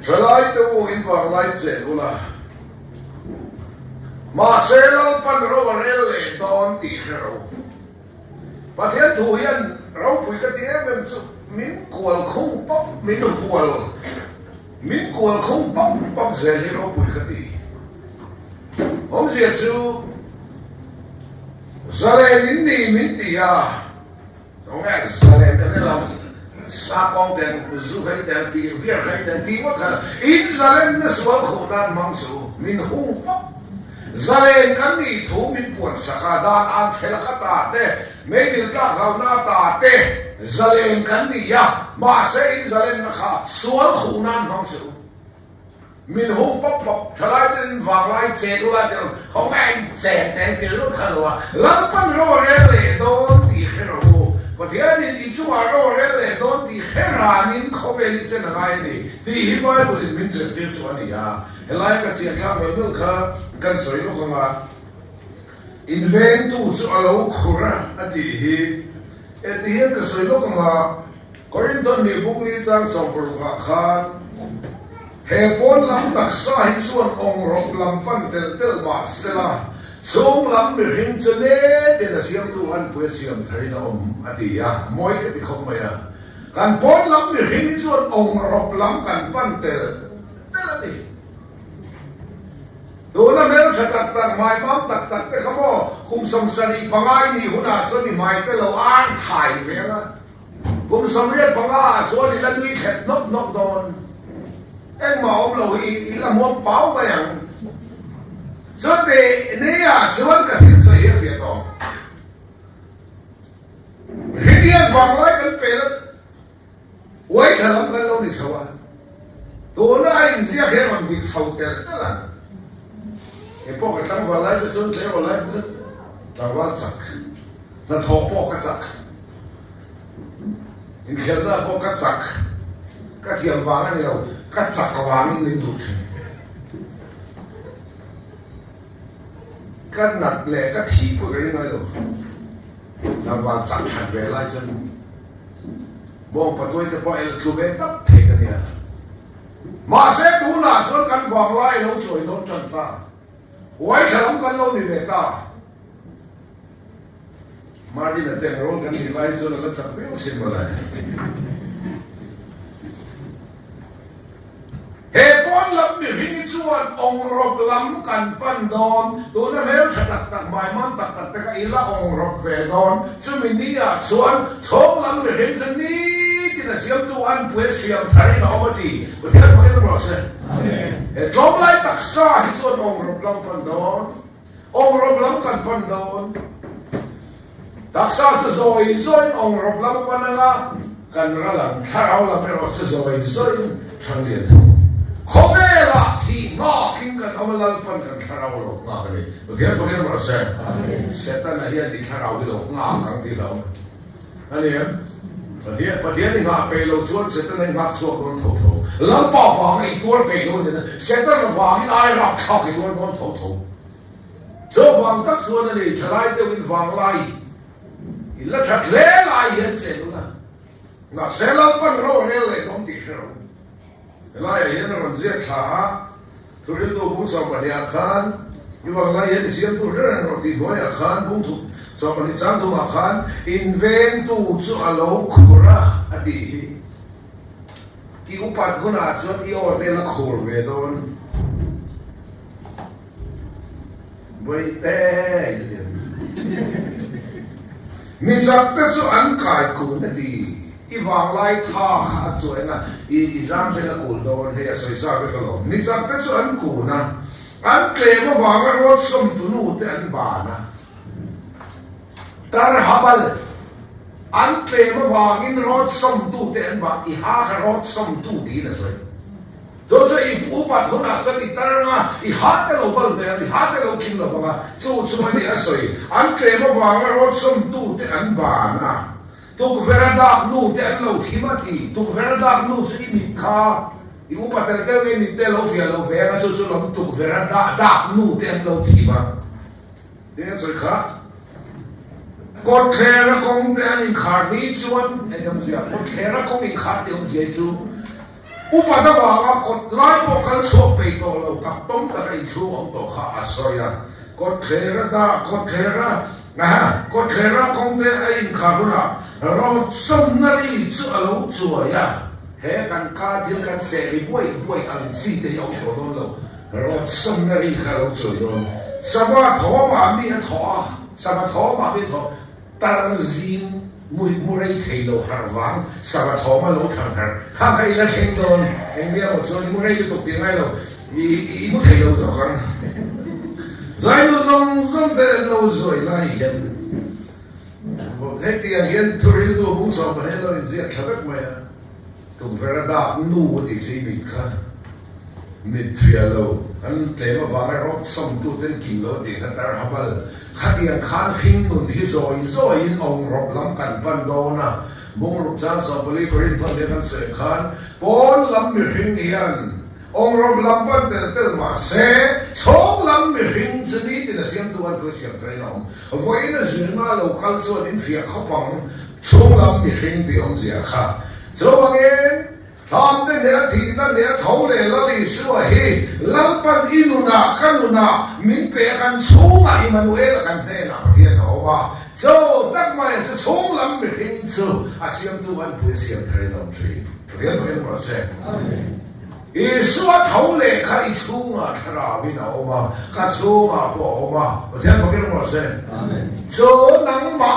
Salai tu in vang lai che ula. Ma selal pan ro rele don ti khero. Pathian thu hian ro pui ka ti em chu min kual khung pop min kual khung pop zel hi ro pui ka ti. Om zia chu zalen ni min ti ya. Dong ai zalen ka ne lam. Sa con đèn du hay đèn ti bia hay đèn ti mất cả ít zalen na sual khổ nan mang su min hung pop zalen kan ni thu min puan saka dan an thela ka ta te me bil ka gaw na ta te zalen kan ni ya ma se in zalen na kha sual khổ nan mang su min hung pop pop thalai den wang lai che du la de không ai che đèn ti lu tha lo lam pan ro le don ti khero Pathian in ichu aro rele don ti khera nin khobeli chen ngai ni ti hi bai bu min chen ti chu ani ya helai ka chi kha me nu kha kan soi lu ka inventu chu alo khura ati hi eti hi ka soi lu ka korinton ni buk ni chang som pur kha he pon lam tak sa hi chuan ong rok lam pan tel ba sela Song lam mi hing chane te na siam tu an pue siam thari na ati ya moi ka ti khom ya kan pon lam mi hing chuan ong rop lam kan pan tel ani do na mel tak mai pam tak te khamo kum som sani pangai ni huna choni mai te lo an thai ve la kum som riat panga choni la ni khet nok don eng ma om lo hi la mo pau ba yang so te ne ya chuan ka hin so ye fia to hidian wang lai kan pe wai thalam kan lo ni chawa to na in sia he man dik chau te ta la e po ka tang wa lai chu te wa lai chu ta wa chak na tho po ka chak in khel na po ka chak ka thiam wang ani lo ka chak wang in du kan nat le ka thi ko ri ngai lo la wa sak than ve lai chen bong pa toi te po el chu ve tap the ka nia ma se tu na chon kan wang lai lo choi don chan ta wai khalam kan lo ni ve ta ma di na te ro kan ni lai chon la chak ve o sin ma lai he pon lam mi hing chuan ong rop lam kan pan don tu na mel tak mai man tak te ka ila ong rop ve don chu mi ni ya chuan chong lam mi hing chen ni ti na siam tu an pue siam thari na odi bu thia ko ni ro se amen he tlom lai tak sa hi chuan ong rop lam pan don ong rop lam kan pan don tak sa chu zoi ong rop lam pan na kan ra lam tharau lam ro chu zoi thang lian Khobela thi no king ka kamalal pan kan tharau lo nga ka ni thian ko ni ma se setan a hian di tharau lo nga kang ti lo ani pathian ni nga pe lo chuan setan ni nga chuak ron tho lam pa wang ai tur pe lo ni setan la wang ai ra kha ki ron tho zo wang tak chuan ni thalai te win wang lai illa that le lai hian che lo na selal pan ro le don ti khero lai hian ron zia tha tu rin do bu so pa ya khan ni wang lai hian siam tu ren ro ti go ya khan bu tu so pa ni chang tu ma khan inventu chu alo khura ati ki upat guna chu i o te la khur ve don boi te mi chak te chu an kai ku na di I wang lai tha kha chu na I jam se la kul don he so sa be lo ni chak te chu an ku na an kle ma wang ro som tu nu te an ba na tar habal an kle ma wang in ro som tu te an ba I ha ro som tu ti na so do cho I pu pa thu na so I tar na I ha te lo bal ve I ha te lo kin lo ba chu ma ni a so an kle ma wang ro som tu te an ba na tuk verada nu te an lo thimati tuk verada nu chu I mi kha I upa tel tel nge mi te lo fia lo fe na chu chu lo tuk verada da nu te an lo thima de so kha ko thera kong te an in kha ni chuan e dam zia ko thera kong in kha te om je chu อุปถัมภ์ว่ากดไล่พวกกันชกไปตัวเรากับต้มตะไคร้ชูของตัวข้าอาศัยกดเทระดากดเทระนะกดเทระคงเป็นไอ้ข้าบุระเราสมนารีจุอารมณ์จ่วยเฮกันกาที่กันเสรีบวยอันซีเดียวตัวโดนเราสมนารีข้าเราจ่วยโดนสวัสดิ์ทอมามีทอสวัสดิ์ทอมามีทอตาจีนมุไรเที่ยวหาวังสวัสดิ์ทอมาลงทางหาข้าใครละเชงโดนเองเดียวหมดส่วนมุไรจะตกตีไงเราอีมุเที่ยวสักครั้งใจเราส่งแต่เราสวยไล่เห็นเฮ้ยที่เห็นทุเรียนตัวบุ้งสอบมาให้เราเสียขลับไหมตุกเวลาดานูที่จะมิดค่ะมิดเฟียโลอันเทมาฟังให้รถส่งตัวเต็มกิโลดีกันแต่ฮับบัลขัดยังขานฟิงนุนฮิโซอินองรบลำกันปันโดนะบุ้งรูปจานสอบบริกรินทันเดียกันเสกขันปนลำมิฟิงเฮียนองรบลำปันเตลมาเสชงลำมิฟิงจะนี่ที่น่ะเสียงตัวตัวเสียงไทยน้องวันนี้จึงมาเราคัลส่วนอินเฟียขับปังชงลำมิฟิงที่องเสียค่ะจบวันนี้ทำได้เนี่ยที่นั่นเนี่ยเขาเลยแล้วดิสวยเฮลำปันอินุนาขันุนามินเปกันชงอ่ะอิมานูเอลกันเท่นะเทียนเอาว่าเจ้าตั้งมาจะชงลำมิฟิงเจ้าอาเสียงตัวอันเป็นเสียงไทยน้องทีเรียนเรียนมาเสร็จอีสวดเขาเลยข้าอีชูงอ่ะทราวินาออกมาข้าชูงอ่ะพอออกมาเทียนเรียนมาเสร็จเจ้าหนังมา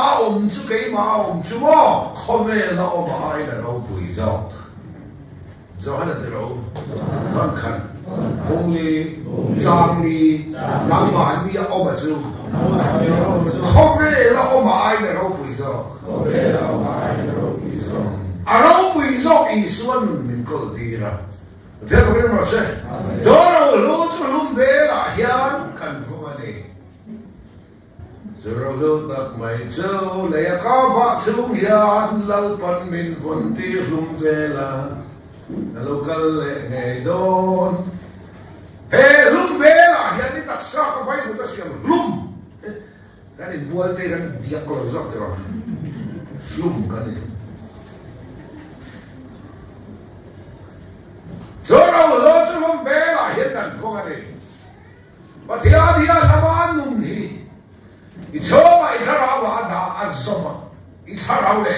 จุกมาจุว่าเขาไม่ละออกมาไอ้เนี่ยเราปุยเจ้าเจ้าหันเดียวท่านขันองลีจางลีหนังมานี่ออกมาจูเขาไม่ละออกมาไอ้เนี่ยเราปุยเจ้าเราปุยเจ้าอีสวดมันก็ดีละเดี๋ยวก็ไม่ต้องมาเสียจอเรารู้จุลุ่มเบล่ายันกันพวกนี้จอเรารู้ตักไม่เจ้าเลยข้าฟ้าสูงยันเล่าปันมินคนที่ลุ่มเบล่าเราก็เลยไงโดนเฮ้ลุ่มเบล่ายันที่ตักซากไฟกูตักเสียงลุ่มกันนี่บัวเตกันเดียกเราจับเถอะลุ่มกันนี่จอเราโลจุลมเบลาเห็นกันพวกนี้ปฏิอาดิอานามานุนฮีอิชอบอิทาราวาดาอัซมาอิทาราวเล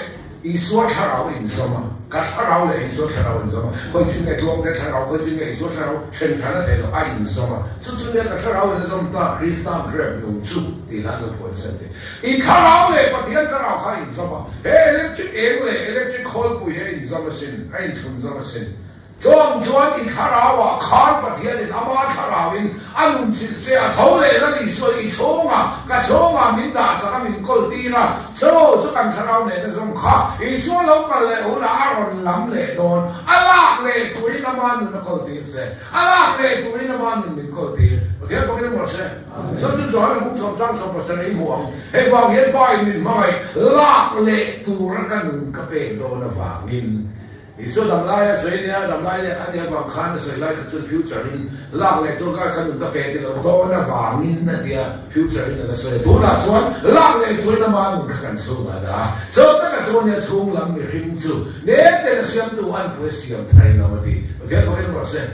อิสวดทาราวอินซมากัทาราวเลอิสวดทาราวอินซมาคอยจึงไอ้ตัวมันทาราวคอยจึงไอ้อิสวดทาราวเช่นกันนั่นเองไอ้อินซมาจุดเนี่ยกัทาราวอินซมาตาคริสตันเกรบนุ่งจุที่หลังเราพูดเสร็จอิทาราวเลปฏิอาทาราวข้าอินซมาเฮ้เล็กจิเองเลยเล็กจิคอลปุยเฮอินซมาสินไอ้ทุนซมาสินจวนอีทาราวะขานปะเทียนอามาทาราวินอันจิเสียเท่าเลยแล้วดิสวยอีชงอ่ะกะชงอ่ะมินดาสักมินกอลตีนะโซ่จุกันทาราวเนี่ยสมข้าอีชวเราก็เลยอุณาอารมณ์ล้ำเลยโดนอาลากเลยตุยน้ำมันนึกกอลตีเสียอาลากเลยตุยน้ำมันนึกกอลตีปะเทียนก็ไม่ต้องมาเสียจวนมุกสมจังสมประเสริฐห่วงให้วางเห็นป้ายมินมาไงลากเลยตุรักันนึกกะเป็นโดนวางมินอีส่วนดำไล่สวยเนี่ยดำไล่เนี่ยอันนี้บางครั้งสวยไล่ก็คือฟิวเจอร์อินลากเลยตัวก็ขนุนก็เป็นที่เราโดนนะวางินนะที่ฟิวเจอร์อินนั่นสวยตัวละส่วนลากเลยตัวน้ำมันก็กันสู้มาได้ส่วนนั้นส่วนเนี่ยช่วงลำมีหิ้งสู้เนี่ยเป็นเสียงตัวอันเป็นเสียงไทยนะวันที่เดี๋ยวเขาเรียกว่าเสียง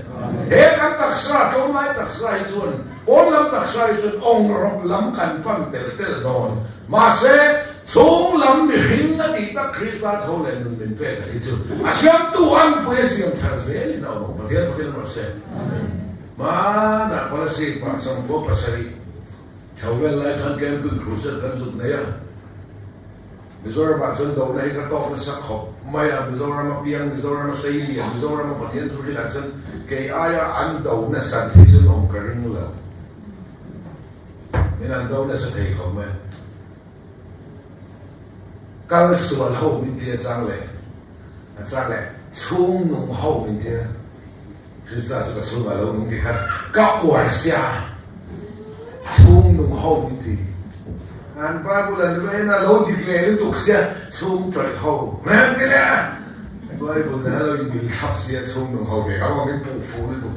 กันตักษาตรงไหนตักษาอีส่วนโอนลำตักษาอีส่วนองค์รบลำกันปั้นเตลโดนมาเสียช่วงลำมีหิ้งนั่นที่ตักคริสต์เขาเลยนุ่มเป็นเป็นอะไรจู่อาเสียงตัวอันเป็นเสียงไทยนี่นะผมเดี๋ยวเขาเรียกว่าเสียงมานะพอสิมาสมบูรณ์ภาษาอีชาวเวลาขันแกมเป็นครูเสร็จกันสุดเนี่ยมิโซราบัดจนโดนให้กระต๊อบสักขบไม่อะมิโซรามาเปียงมิโซรามาเซียมิโซรามาปะเทียนทุเรียนจนเกยอายอันโดนสันที่จนองกริงเลยนี่นั่นโดนสันที่เขาไหมกัลสวดเขามินเดียจังเลยช่วงนุ่งเขามินเดียคือสัตว์ก็ช่วงเรานุ่งที่กันกับวันเสียช่วงนุ่งเขามินเดียงานบ้านบุญเลยนะเราติดเลยตุกเสียช่วงใจเขาแม่นกันเลยบ้านบุญเราอยู่มีทับเสียช่วงนุ่งเขาเกี่ยวกับมันปูฟูเลยตุก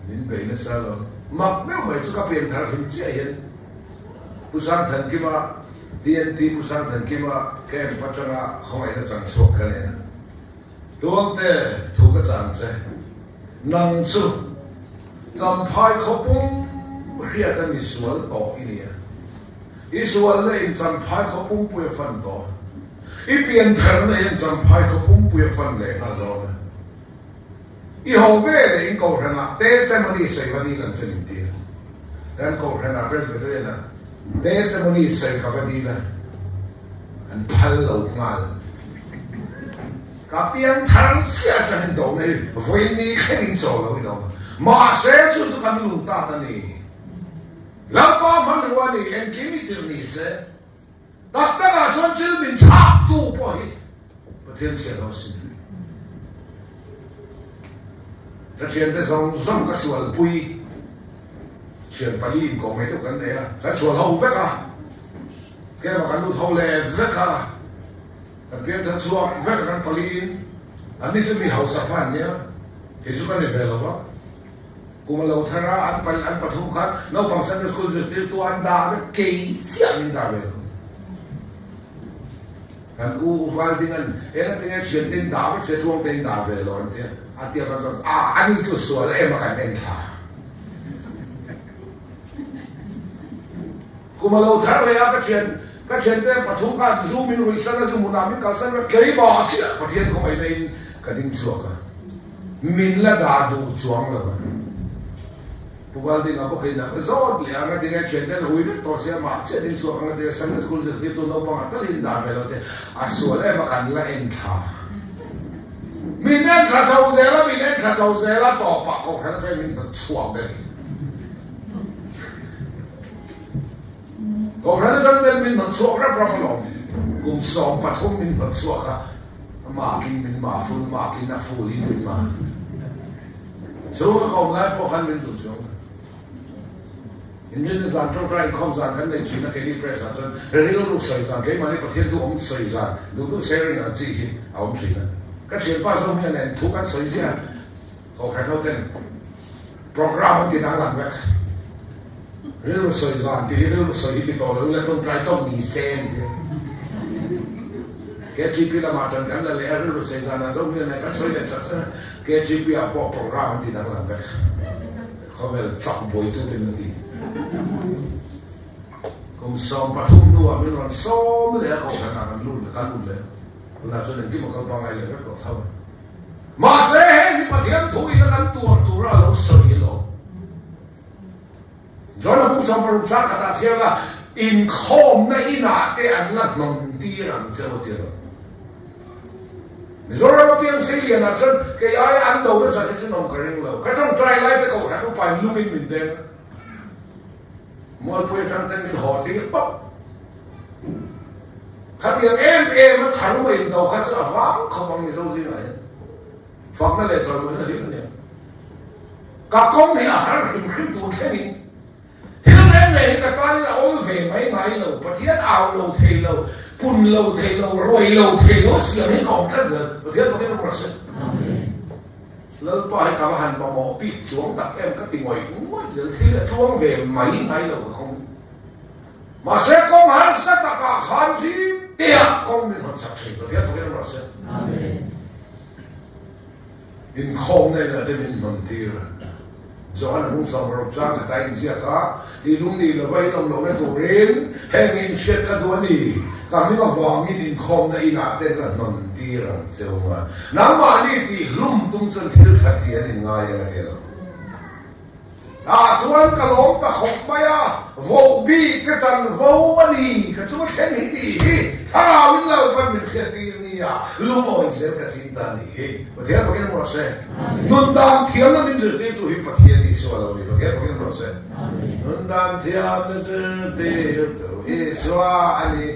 มินเป็นนั่นซะแล้วมักไม่ไหวสุขภาพเป็นทางหินเจียนผู้สร้างทันกิมาTNT ผู้สร้างทันกิมาแค่ปัจจุบันเขาไม่ได้จังสวกกันเลย tuang te thu ka chang che nang chu cham phai khopum khia ta ni sual to inia isual le in cham phai khopum pu fan to i pian thar na in cham phai khopum pu fan le na do i ho ve le in ko khana testimony sei va di lan chen ti kan ko khana presbyterian na testimony sei ka va di la an phal lo ngal ka pian thar sia ta hin do ne voi ni khen zo lo no ma se chu zu kan lu ta ta ni la pa man wa ni en kimi tir ni se ta ta ga chon chil min cha tu po hi pa thiên sia lo sin ta thiên te song song ka sual pui chen pa li ko me to kan de a ka sual ho ve ka ke ma kan lu thau le ve ka kan pian ta chuak ve ka kan pa li an ni chu mi hau sa fan ne he chu kan ni ve lo ba kuma lo thara an pathu khat no pang san school je til tu an da ke chia min da ve kan u val dingan ela tinga chen tin da ve che tuang tin da ve lo ante atia ba so ani chu so le ma kan en tha kuma lo thara ya ka chen te pathu khat zoom in wi san zu munamin kal san ke ba chia pathian ko mai nei ka ding chu ka min la da du chuang la Pugal din ako kay na resort le ang ating agenda hui to siya ma siya din so ang ating Sunday school sa dito no pang atalin da pero te aswal ay makanla entha minen ka sa uzela to pa ko kana kay min chuang de ko kana kan min chuang ra problem kung so pathong min chuang ka ma kin min ma full ma kin na full in min ma so ko ngai po kan min tu chuang Indian is on try comes on and then China can press on real size on game money but here do on size on do sharing on see our China ka chen pa so me ne thu ka size ya ko ka no ten program ti na lan wek real size on ti real size ti to le ton try to ni sen ke GP la ma tan kan le real size on so me ne ka so le cha ke GP a program ti na lan wek ko mel chak boy tu ti ni kung som pathum nuwa min ron som le ko kana kan lu le na cho nên cái một câu bằng này là rất tốt thôi mà sẽ thì pathian thu ina kan tu ra lo soi lo rồi là cũng xong rồi sa cả ta xem là in khom na ina te an la non ti ran che ho ti rồi là pian sei liền là chân cái ai ăn đầu nó sẽ cái nó cái rừng lâu cái trong try lại cái câu nó phải lưu in mình đem mỗi buổi tháng ten mình họ thì bắp khát tiếng em nó thẳng mình đầu khát sữa vắng không bằng người dâu gì này phật nó lại rồi mới là điểm này cả công thì ở hình khinh tuột thế mình thì nó em này cả ta là ôi về mấy ngày lâu và thiết ảo lâu thề lâu phun lâu thề lâu rồi lâu thề lâu xỉa hết còn rất giờ và thiết có cái nó rất lớn to hay cả hành mà mỏ bị xuống đặt em các tình ngoài cũng mới giờ thế là thuông về mấy ngày lâu không mà sẽ có hắn sẽ tất cả khán gì tiệt công mình vẫn sắp xỉ và thiết có cái nó rất in không này là để mình mong tiêu do anh cũng xong rồi sang cái tay gì cả thì lúc này là vay đồng lộc này thủ riêng hay mình chết cái đuôi này cả mình có vàng như in không này in áp tên là mong tiêu là sao mà nắm mà đi thì lum tung chân thiếu thật tiền thì ngay là thế rồi chuan ka lom ta khop maya vo bi ka chan vo ani ka chu khen hi ti thara win lo pan min khe ti ni ya lu oi zel ka chin ta ni he pathian ko ken mo se nun dan thiam na min zir te tu hi pathian ni so lo ni pathian ko ken mo se nun dan thiam na zir te tu hi so ani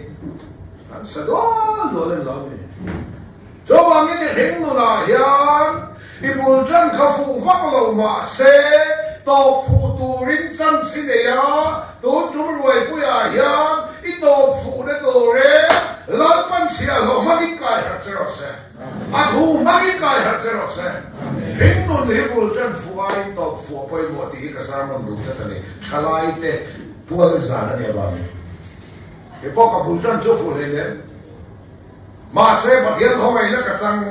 an sa do le lo ni cho ba mi ni heng no na hian i bul jan kha fu vak lo ma se tổ phụ tu rin chân xin này á tu chúng ruồi bùi à hiang ít tổ phụ đấy tổ rê lớn pan xia lo mắc ít cái hạt sẽ rồi sẽ à thu mắc ít cái hạt sẽ rồi sẽ hình nôn hi bùn chân phụ ai tổ phụ bơi một tí cái sao mà đủ cho này chalai te bùn ra này bà mình cái bao cả bùn chân chỗ phụ này đấy mà sẽ bắt hiện hôm nay nó cái sang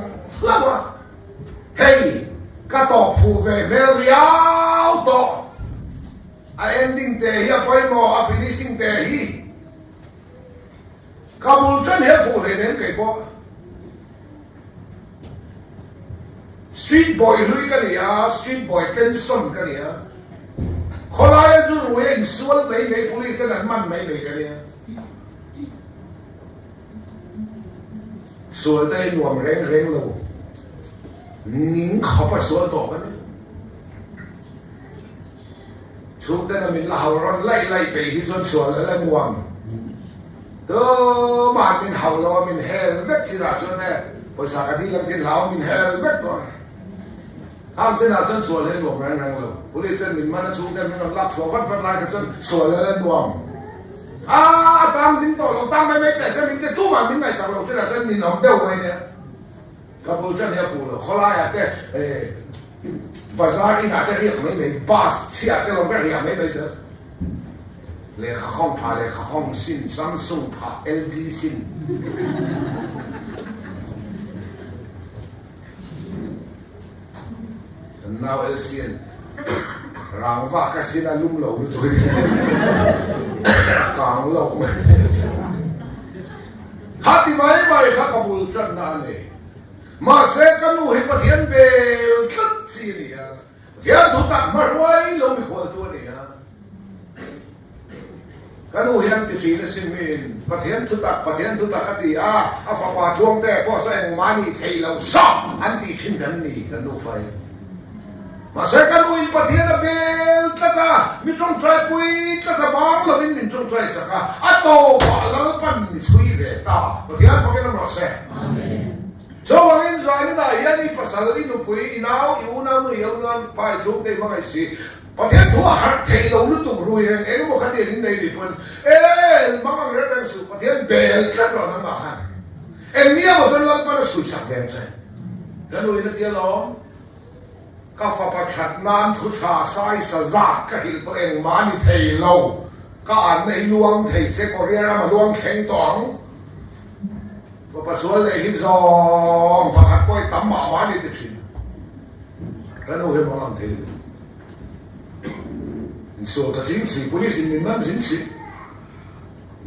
lắm à hey cái tổ phụ về về yao tổ ending te hi apoi mo finishing te hi kabul chân he phụ thế nên cái bộ street boy lui cái này street boy pension cái này khó lại chứ rồi anh sual mấy mấy police nên man mấy mấy cái này sual đây nuông rèn rèn lâu nín khó bắt sual tổ cái này chúng ta mình là hậu ron lại lại về thì xuân sual là nuông đó mà mình hậu lo mình hè vết chỉ là cho này bây giờ cái đi làm tiền lão mình hè vết rồi ham sẽ là chân sual lên nuông rèn rèn lâu police mình mà nó chúng ta mình lắc sual vắt vắt lại cái chân sual lên nuông tam sinh tổ lòng tam mấy mấy tại sao mình cái tu mà mình ngày sau lòng sẽ là chân mình không đâu vậy nè các bố chân hiểu phụ rồi khó lại cái bazaar đi ngã cái riêng mấy mấy bus chia cái lòng cái riêng mấy mấy giờ lệ không phá lệ không xin Samsung phá LG xin now LCN ràng vác cái xin là lung lẩu rồi càng lẩu hát thì mấy bài khác có bùi chân này mà sẽ có nụ hình mà thiên bề tất gì nè thiên thủ tạc mà rồi lâu bị khổ tôi nè cái nụ hình thì chỉ là xin mình mà thiên thủ tạc cái gì phá phá chuông thế có sẽ mà ni thấy lâu xong anh thì chinh gần nè cái nụ phải mà sẽ cái nụ hình mà thiên là bề tất cả mình trong trái bùi tất cả bóng là mình trong trái sạc tổ quả lỡ bắn suy về ta mà thiên phải cái nó sẽ so wangin sa ni na yan ipasal ni nupui inaw iuna mo iyaw nga pa isong tayo mga isi pati ito har tayo lutong ruyan mo katilin na ilipon mga ngrepen su pati yan bel karo na makan niya mo sa lang pa na suisak bensa ganuin na tiyan lo kafapachat nan tuta say sa zak kahil to mani tayo lo kaan na iluwang tayo se koreana maluwang keng tong bà sual này hít gió bà hát quay tắm mạ hóa đi tiếp xin cái nào hiểu mà làm thế sual cái chính sĩ police mình đang chính sĩ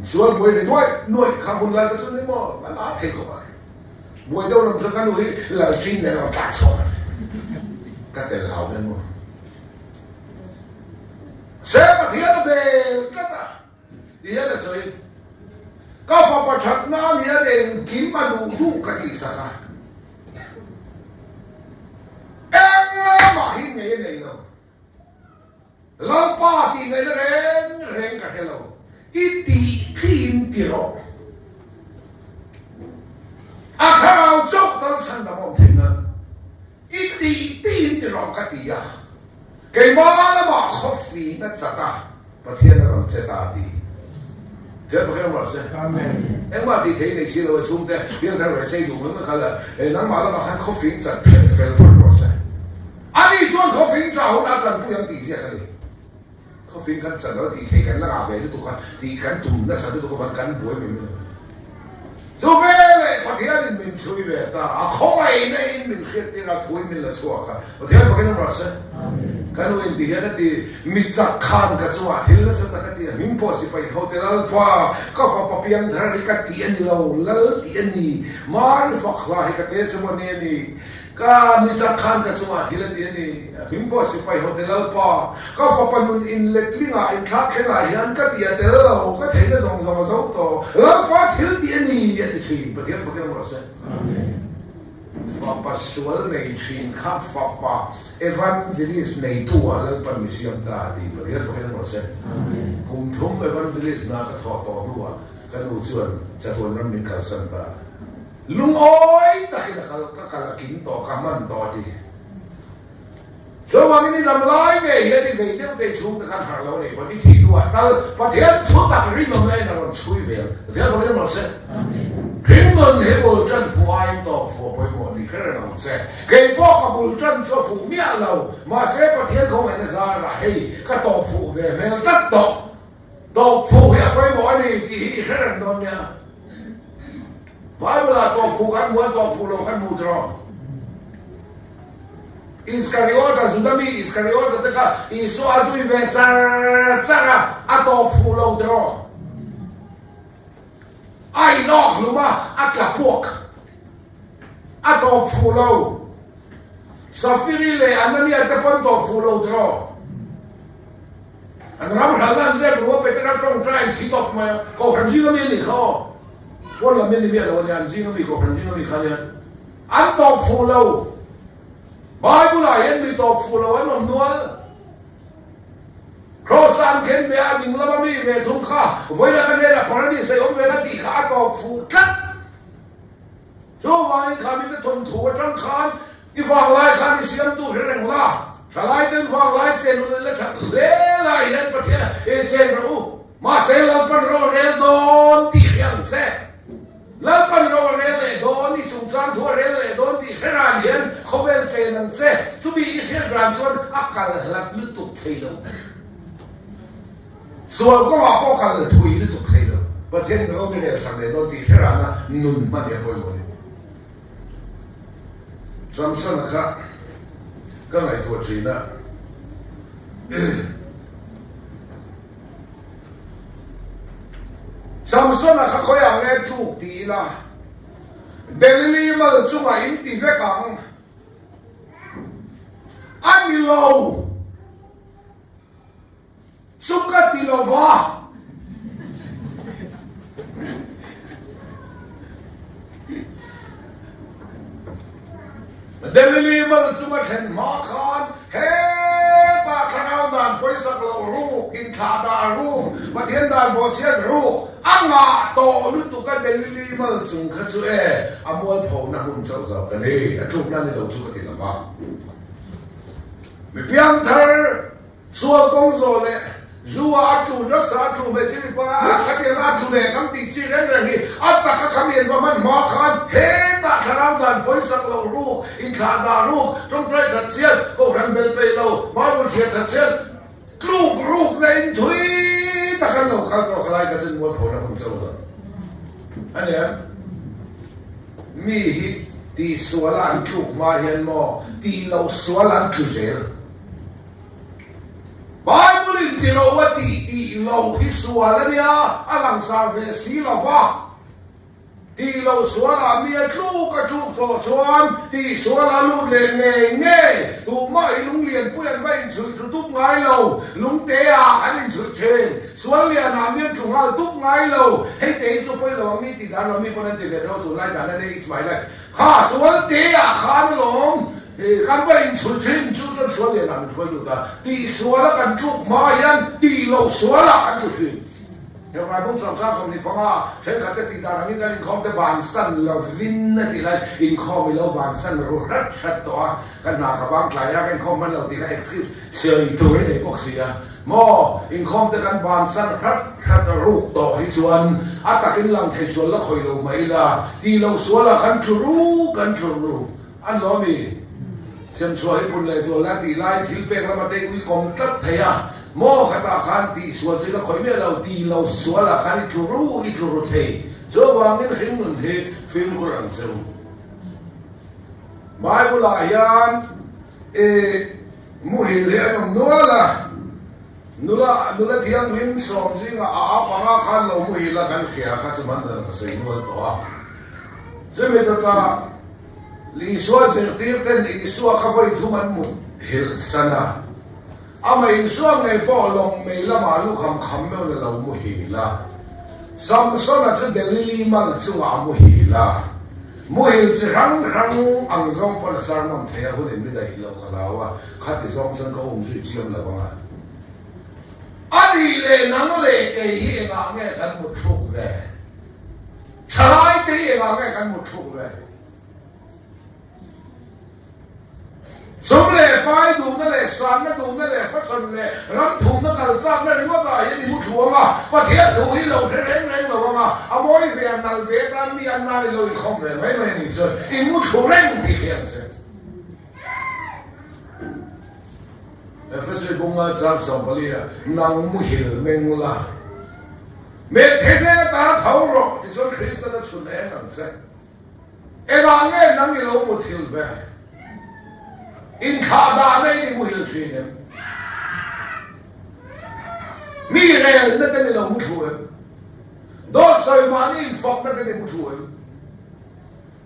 sual buổi này nuôi khang hôn lại cái chuyện này mà đã thấy không ạ buổi đâu làm sao cái nào là chính này nó tạt xong cái tên lão này mà sẽ mà thiệt là về cái ta đi hết là rồi các pháp luật chặt na nghĩa đến kiếm mà đủ cái gì sao em mà hình này này đâu lâu ba thì người ta rèn cả cái lâu ít thì kim thì rồi khá là chốc tâm sinh đã mong thành nữa ít thì tin thì rồi cái gì cái mà nó khó phi nó chặt và thiên nó làm chết ta đi thế phải không ạ? Amen. Em mà thì thấy này xí là chúng ta hiện tại là xây dựng mới là nắng mà nó mà không phiền chặt phải phải rồi rồi. anh đi chọn không phiền chặt không đã cần不能抵制cái này không phiền chặt nó thì thấy cái nó về nó tụi con thì cái tụm nó sao tụi con bằng cái bùi mình除非咧，白天你吹呗，可爱呢，你黑的那吹你了错个，我听不跟你说是，kan when di hera di mitza khan ka chuwa thil na sa ta ti min po si pai hotel pa ka fa pa piang dhar ka ti an lo lal ti an ni mar fa khla hi ka te se mo ne ni ka mitza khan ka chuwa thil ti an ni min po si pai hotel pa ka fa pa nun in let linga in kha khenga hian ka ti ate lo ka theina zong zong zo to la pa thil ti an ni ya ti thi pa thiam pa mo sa amen Passual nei chin khap fa evangelist nei tua lal permission da di berian pakai mo se kum thum evangelist na ka tho to nuwa kan u chuan chaton ram min kal san ta lung oi ta hi ka kala kin to kaman to di so wang ni dam lai ve he ni ve deu te chu ta kan har lo nei ba ti thi nuwa tal pa thian chu ta ri no nei na ron chui ve berian pakai mo se Kinh ngân hệ bộ chân phụ anh tổ phụ bởi một thì khá là nóng xe Gây bó cả bộ chân cho phụ mẹ lầu Mà sẽ có thiên không hẳn ra là hay Các tổ phụ về mê tất tổ Tổ phụ hệ bởi mỗi này thì khá là nóng nha Phải là tổ phụ gắn muốn tổ phụ lầu gắn mù trò Iskariota Zudami Iskariota Taka Isu Azui Zara Ato Fulo Dro Ai Nok Luma Atlapok Ato Fulo Safirile Anani Atapanto Fulo Dro And Ram Halan Zeb Petra Trong Try Hitop Ma Ko Franzino Mini Ko One la Mini Mia Yanzino Miko Franzino Mikania Ato Fulo Bible ayan mi top fulo an nual Crossan ken be ading lama mi me thum kha voya kanera parani se om vela ti kha top fu kat so wai kha mi te thum thu tang khan I wang lai kha mi siam tu hereng la salai ten wang lai se nu le that le lai yan pathia e chen ru ma se la pan ro re don ti khiang seแล้วปัญโรเรเลโดนี่สุสานทั่วเรเลโดนที่แค่รานเห็นเขาเป็นเซนันเซสุบีอีกแค่รานส่วนอากาศหลับลุตุกเทลส่วนก็ว่าพวกกันถุยลุตุกเทลประเทศเราไม่ได้สั่งเลยโดนที่แค่รานนะนุ่นมาเดียวไปหมดซ้ำซ้อนนะครับก็ไงตัวจีน่ะSamson na kakoya nge tuk ti la Delili mal chunga in ti ve kang Ani lo Suka ti lo va Delili mal chunga chen ma khan He ba khanao dan poi sak lo ru in tha da ru ma thien dan bo chen ru Anga to lu tu ka delili mal chung kha chu e amol pho na hun chau chau ka ni a thuk na ni lo chu ka ti la ba mi piang thar suwa kong zo le zuwa tu na sa tu me chi pa ka ti ma tu le kam ti chi ren ren ni at ta ka kham yen ba man ma khan he ta tharau dan poi sak lo ru in kha da ru trong trai that chiat ko ran bel pe lo ma bu chiat that chiat kluk na in thui takkan lo ka to khalai ka sin mo pho na hum chau da ani ha mi hi ti sualan kluk ma hian mo ti lo sualan khu zel Bible in ti lo wa ti lo hi sualan ya alang sa ve si la va ti lo suala mi a kluk ka kluk to chuan ti suala lu le nge tu mai lung lian puan vai chui tu tup ngai lo lung te a an in chui chen sual lian na mi tu ngal tup ngai lo hei te chu poi lo mi ti dan lo mi pon te le ro tu lai dan ne it's my life ha sual te a khan long kan vai chui chen chu chu sual lian na mi poi lu ta ti suala kan kluk ma yan ti lo suala an tu chi Yang Bible sometimes ni panga sen kata ti darang ni kan kom te bansan lovin na ti lai in kom lo bansan ro rat chat to kan na ka bang klaya kan kom man lo ti ka excuse sei tu ni ko sia mo in kom te kan bansan rat rat ro to hi chuan atakin lang thei sual la khoi lo mai la ti lo suala kan tru an lo mi sem chuai pun le zo la ti lai thil pek la ma te ui kom tat theya Mo kata kan ti sual sila khoi me lau ti lau sual la kan ituru the zo wangin khing mun the film Quran cheu Bible ayan muhil he anom nula thiang him som jinga a panga khan lo muhil la kan khia kha chuman da ka sei nual to a cheme ta li sual zer tir ten li sual kha voi thuman mu hil sana Ama insuang ngay po long may lama lu kham me na law mo hila. Samson at sa delili mal suwa mo hila. Mo hil si hang ang zong pa na sarmang thaya hunin mida hilaw kalawa. Kati zong san ka umsi chiyam la ba nga. Ani le nang le kay hi nga ngay kan mo truk le. Charay ti nga ngay kan mo truk le. Sum le pai du na le san na du na le fa son le ram thu na kal chak na ri wa ta ye ni mu thu ma pa thia thu hi lo the reng lo ma a moi ve an nal ve tan mi an na lo i khom le mai mai ni so i mu thu reng ti khian se fa se bung ma cha so pa li nang mu hil meng la me the se na ta thau ro ti so Christian na chun e nang se e ba nge nang i lo mu thil ve In thà đà đây thì mùi hiểu chuyện em mi rèl nó tên là mù thua em đốt soi mà đi phọc nó tên là mù thua em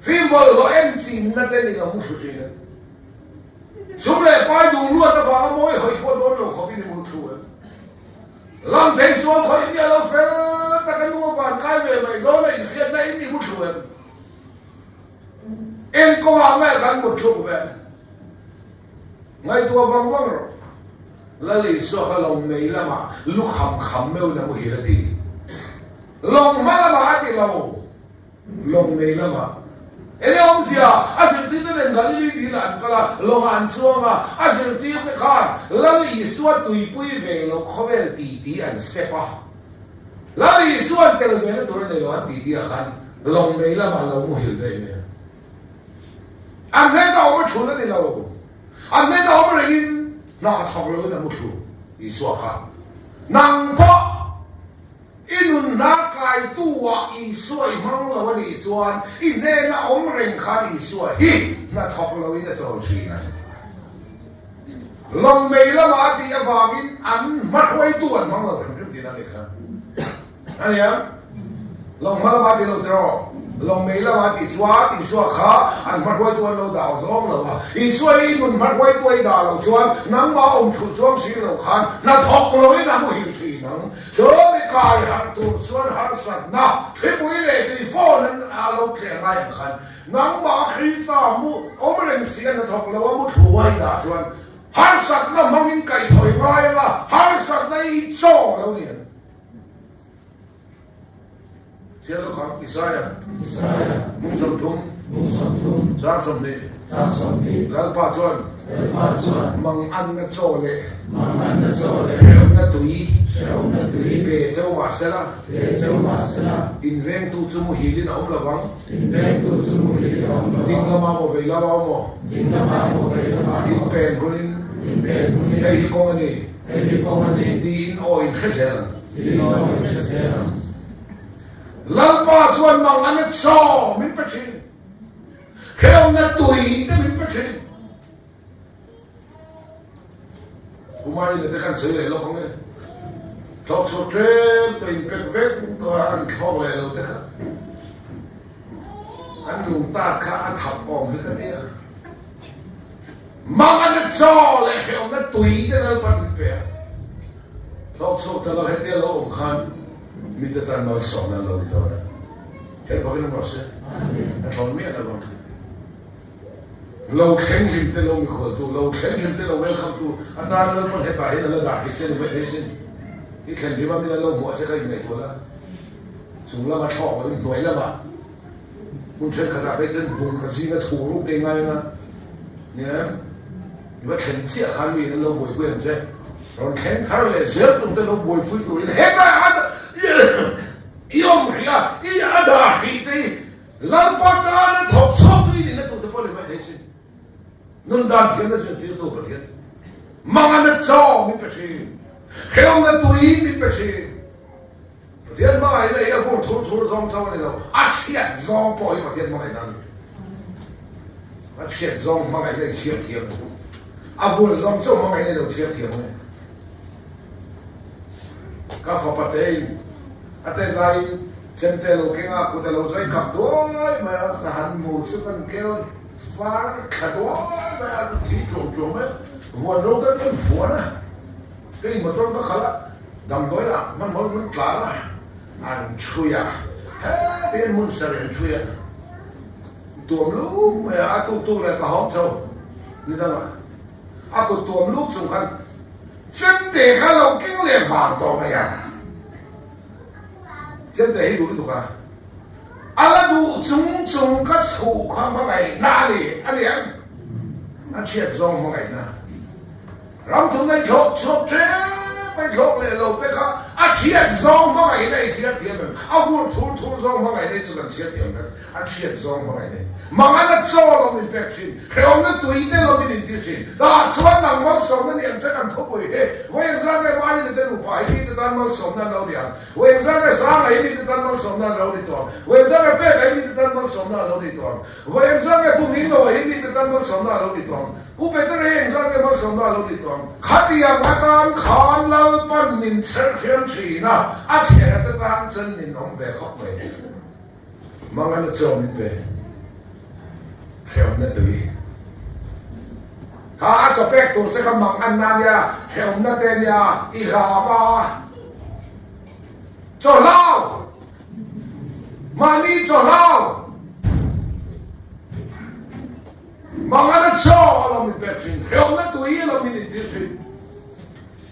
phim bờ lo em xin nó tên là mù thua chuyện em chúng lại phải đủ luôn nó vào mỗi hồi qua đốt lo không biết mù thua em làm thế xuống thôi bây giờ phải ta cái nuôi vào cái về mày đó là hiện nay đi mù thua em có làm mẹ gắn một chút về ngay tua văng văng rồi là lý do cái lòng mấy là mà lúc khăm mấy nó mới hiểu đi lòng mà là mà thì lòng mấy là mà ấy ông gì à sự tin là người đi đi làm cái là lòng ăn xuống à sự tin cái khác là lý do tùy bụi về nó không phải tí anh xếp à là lý do cái về nó thôi này nó tí à khăn lòng mấy là mà lòng mới hiểu đấy nè anh thấy đâu mới chuẩn đấy đâu anh thấy đâu mới in那头了那么出，你说看，难怕一轮那改度啊，一说忙了我你转，一年那我们人看你说，嘿，那头了那走去呢。lòng mày là mà đi vào bên ăn mất quay tuần mong là không biết gì này cả, anh em, lòng mà là đi đâu đâu. lòng mấy là mà thì xóa khá anh mất quay tuần lâu đào giống lâu à ý xoay mình mất quay tuần đào lâu chuan nắng mà ông chủ chuan xí lâu khăn na thọc lối na mùi thủy nắng chớ bị cài hạt tụ chuan hạt sạch na thế bùi lệ thì phô nên lâu kẹt ngay khăn nắng mà khi ta mu ông mình xiên na thọc lối mu thủ quay đào chuan hạt sạch na mang in cày thổi ngay là hạt sạch na ít cho lâu liền Siapa kau Isaya? Mungsam tum, Zar samni, Lalpa Chuan, Mang An na Chole, Kheom na Tui, Be Châu Masela, Inveng tu Chumu Hilin Om Lawang, Ding Lama Mo Vei Lawa Mo, In Pen Kunin, Hei Kongani, Din O In Kheseran, Lalpa chuan mang anh cho mình bắt chuyện, khi ông đã tùy thì mình bắt chuyện, hôm nay người ta can xử lại lo không nghe, thọ số trên tùy cái vết tôi ăn thọ lại rồi đấy, anh dùng ta khá ăn thập bom với cái này, mang anh cho lại khi ông đã tùy thì nó bắt chuyện, thọ số đó là hết tiền lo ông khăn. Mình ta nói sòng là lâu rồi đó, thế có cái nào sẽ, còn miễn là còn, lâu khen hiểm tới lâu mình khổ tu, lâu khen hiểm tới lâu welcome tu, anh ta lâu còn hết bài là đạt cái chuyện vậy đấy xin, cái khen hiểm mình là lâu mua sẽ cái gì này thôi là, chúng là mà thọ mình nói là mà, muốn chơi khả năng bây giờ muốn cái gì nó thủ lúc đây ngay mà, nhé, nhưng mà khen chia khăn mình là lâu buổi quen chứ, còn khen thằng này rất cũng tới lâu buổi tuổi hết rồi Yom kia, ada khi lalpa ta thọc sốt đi nên tụi tôi phải thấy gì, ngân đan thiên là chuyện tiêu tụi thiên, mang anh cho mình phải xin, khi ông đã tùy mình phải xin, thiên mà ai này cũng thua dòng sau này đâu, thiệt dòng bồi mà thiên mà này nè, thiệt dòng mà này thiệt thiên, vừa dòng sau mà này đâu thiệt thiên này, các pháp bát Ate lai chân te lo kenga ko te lo zai kap doi ma han mu chu kan keo far kha doi ma thi chong me vuan ro kan vuan na cái motor ba khala dam doi la man klar la an chuya ha te mun sar en chuya tuom lu ma a tu la ka hom chau ni da ma a ko tuom lu chung kan chân te kha lo keng le vang to ma ya真的很多的啊！阿拉都种个醋看不来哪里？阿娘，那切种不来呢？让他们吃这，被吃来了，别看อาเชียดซองมาไงได้เชียดเทียมเลยเอาพูดทูซองมาไงได้จุกันเชียดเทียมเลยอาเชียดซองมาไงได้มังอันนั้นโซ่เราไม่เป็นชิ้นเขาเนี่ยตัวอีเดียวเราไม่ได้ดิ้นชิ้นแต่ส่วนนังมันสมนั่นยังจะกันทุบไปเฮ้ว่ายังจะไม่ว่านี่จะรู้ไปที่จะตั้งมันสมนั่นเราเดียวว่ายังจะไม่สร้างไอ้นี่จะตั้งมันสมนั่นเราดีตัวว่ายังจะไม่เป็นไอ้นี่จะตั้งมันสมนั่นเราดีตัวว่ายังจะไม่พุ่งอินว่าไอ้นี่จะตั้งมันสมนั่นเราดีตัวกูเป็นตัวเองจะไม่มันสมนั่นเราดีตัวขัดยังมาตามขานเราปั้นนินเชิดเขียนชีนะอาเชียดจะตั้งจนนินน้องเบะเข้าไปมังอันนั้นจอมเบะเขียวนั่นตัวถ้าจะเป็กตัวจะกำมังอันนั้นเนี่ยเขียวนั่นเดียอีหลามาจ่อเล่ามานี่จ่อเล่ามังอันนั้นจ่อเราไม่เป็กจริงเขียวนั่นตัวเราไม่ได้จริง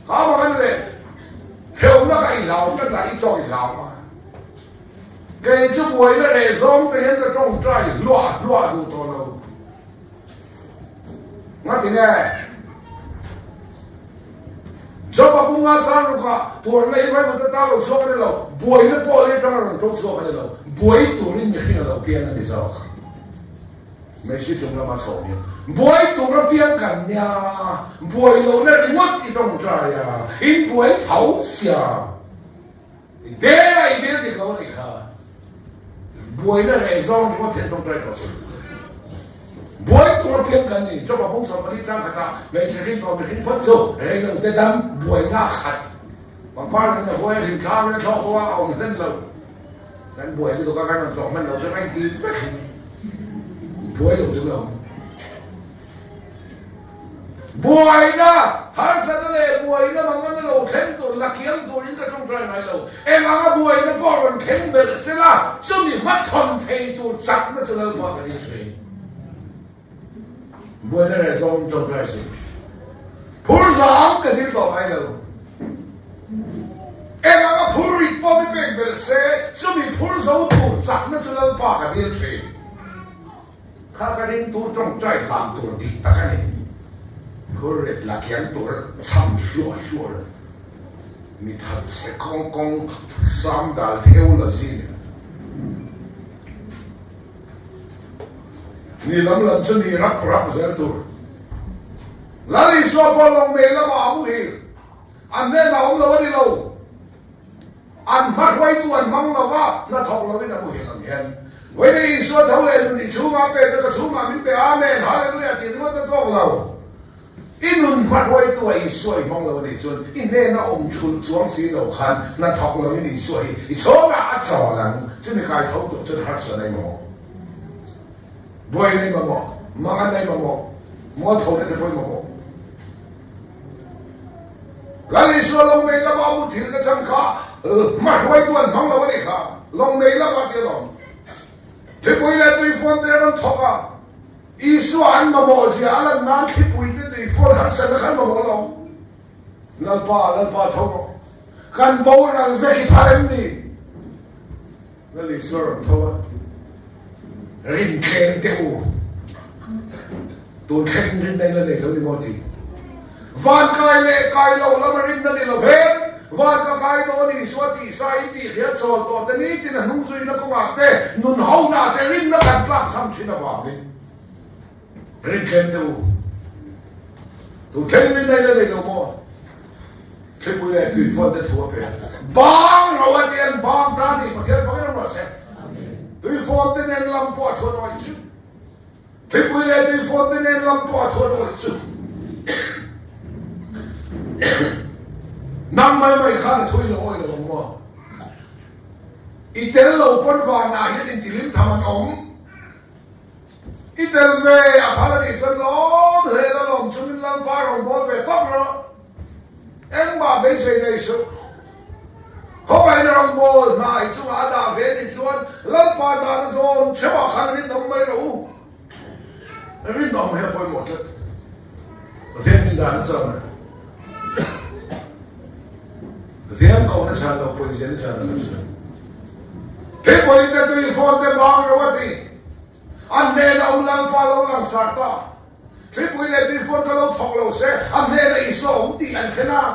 เขาบอกกันเลยเขียวนั่นก็อีหลาก็ได้อีจ่ออีหลามา给这为了那种别人的种植乱入多了，我听嘞，这把公安站住个，多那一块不得大陆说的了，为了保卫这人都说的了，为多的你黑了变了的时候，没事中了嘛聪明，为多了变干呀，为了那你我的种植呀，因为投降，得了一点的高你看。บวยนั่นเองซ่องที่ว่าเทียนตรงใจต่อสู้บวยตัวเพียงกันนี่เจ้าบ่าวพงศาวริจ้างขณะไม่ใช่ที่ต่อไปที่พัดสู้เรื่องนั้นแต่ดำบวยหน้าขัดบางบ้านเนี่ยบวยริมทางเนี่ยชอบว่าเอาเงินเราแต่บวยที่ตัวกันมันสองมันเราจะไม่ดีบวยหลุดเราบวยนะหาสัตว์เลยบวยนะมันเราเข่งตัวลักเขียงตัวนี้จะต้องใจไหนเราเอ็งอ่ะบวยนะก็มันเข่งเบลเสละจะมีมัดชนเทตัวจับนั่นจะเราพอกันยังไงบวยนั่นแหละจงจงใจสิผู้สาวก็ที่ต่อไปเราเอ็งอ่ะผู้ริบพอไม่เป็นเบลเสจะมีผู้สาวตัวจับนั่นจะเราพอกันยังไงข้าก็เรียนตัวจงใจตามตัวดีตะกันเองผู้เรียนหลักเขียนตัวช้ำชัวเลยมีทัดเสกกงสามดาวเที่ยวละสินี่ลำจะนี่รับเสียตัวแล้วนี่ชอบพอลงเมล์มาบุรีอันนี้เราวันนี้เราอันมัดไว้ตัวมังเราว่าน่าทองเราไม่ได้บุรีลำเห็นวันนี้ชอบเท่าไหร่นี่ชูมาเป็นแต่ก็ชูมาไม่เป็นอาเมนฮาเลลูยาที่รู้ว่าจะต้องเราอินุนมัดไว้ตัวอีสวยมองเราเนี่ยจนอินเน่น่าอมชุนจวงสีเราคันน่าทองเราไม่ได้สวยอีโชว์อาจ่อหลังจะมีใครเขาตัวจนหักสนในหมอบวยในหมอมังอันในหมอมัวทองในจะบวยหมอแล้วนี่ชัวลงเมล์แล้วมาบุตรก็ช่างข้ามัดไว้ตัวมังเราไม่ได้ข้าลงเมล์แล้วมาเจอเราที่บวยเลยตัวฟอนเดรันทอกอีส่วนมาบอกสิอะไรนั่นที่ปุ่ยที่ตัวฟอนหักเส้นขันมาบอกเราลัลปาทอกกันบ่าวเราเวทีพาร์มนี่แล้วอีส่วนทอกริมเข่งเตี้ยวตัวเข่งริมได้แล้วเนี่ยเราไม่บอกทีวันกายเล่กายเราแล้วมาริมนั่นนี่เราเห็นวันก็กายตัวนี้สวัสดีสายที่เขียนโซ่ตัวแต่นี้ที่นั่นนุ่งซุยนักก็มาเต้นุ่นห้าวหน้าแต่ริมนักการกลางซ้ำชินะว่านี่ริมเข่งเตี้ยวตัวเข่งริมได้แล้วเนี่ยเราบอกเข่งบุรีตัวฟอนเดทัวไปบางเราวันเดียนบางตานี่มาเที่ยวฟังเราเสร็จตัวฟอนเดนลำปอดทัวน้อยจุดเข่งบุรีตัวฟอนเดนลำปอดทัวน้อยจุดนั่งไม่ข้าทุยลอยเลยผมว่าอีเตลเราปนวานาเห็นอินทิลิมทำมันองอีเตลเวอพาราดิสันล้อเฮลลอมชุมินลังพารองบอลเวทับระเอ็งบ้าไม่ใช่ในสุเขาไปในรองบอลนายสุอาดาเวนิส่วนลังพาดานโซนเชื่อว่าขันนิดน้องไม่รู้นิดน้องไม่ไปหมดเลยเทียนนิดานโซนเทียนเขาเนี่ยฉันเราไปเจอฉันเราสิที่ไปแต่ตัวฟอนเดบางเราว่าที่อันเนี้ยเราลังพาเราลังสัตตาที่ไปแต่ตัวฟอนเราถกเราเสียอันเนี้ยเราอิสระที่อันขนาด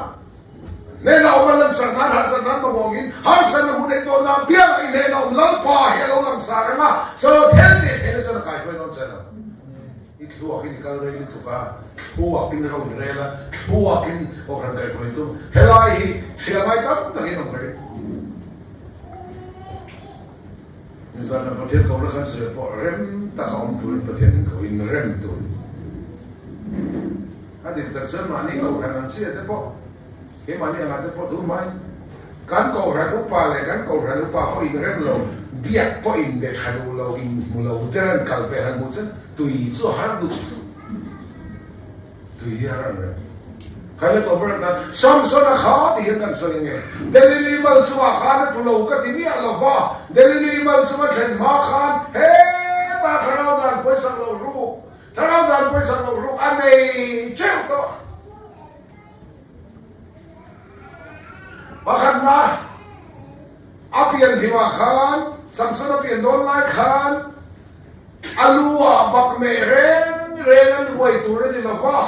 nên là ông lần sản hắn mà ngồi in hắn sản là một cái đồ nam biếng nên là ông lần pa hay là ông làm sao mà cho thế nó cho nó khai quay nó sẽ là ít thua cái cái rồi ít thua thua cái nó rồi là thua cái ông làm cái quay tu hay là thì mai tắm tự nhiên ông cái giờ làประเทศเขาเราเสือปอเริ่มตะเขาตัวประเทศเขาอินเริ่มตัวอันนี้แต่เชื่อมันนี่เขาขนาดเสียแต่ปอเห็นมันนี่อะไรแต่ปอถูกไหมการก่อแรงอุปาเลยการก่อแรงอุปาเขาอินเริ่มเราเบียดปออินเบียดหันเราอินมูเราเดินกัลเปหันมูเซนตุยจู่หันดูตุยหันเลยใครเล่นตัวประเทศซ้ำซ้อนข้าที่เห็นกันส่วนยังไงเดลิลีมัลสุมาข้าเนี่ยตัวเราก็ที่นี่เราฟ้าเดลิลีมัลสุมาเข็นมาข้าเฮ้ตาทะเลาะกันไปสักเรารู้ทะเลาะกันไปสักเรารู้อันนี้เจ้าตัวมาขันมาอาเพียนที่มาข้าซ้ำซ้อนอาเพียนโดนไล่ข้าอาลัวบักเมเรงอันรวยตัวนี้เราฟ้า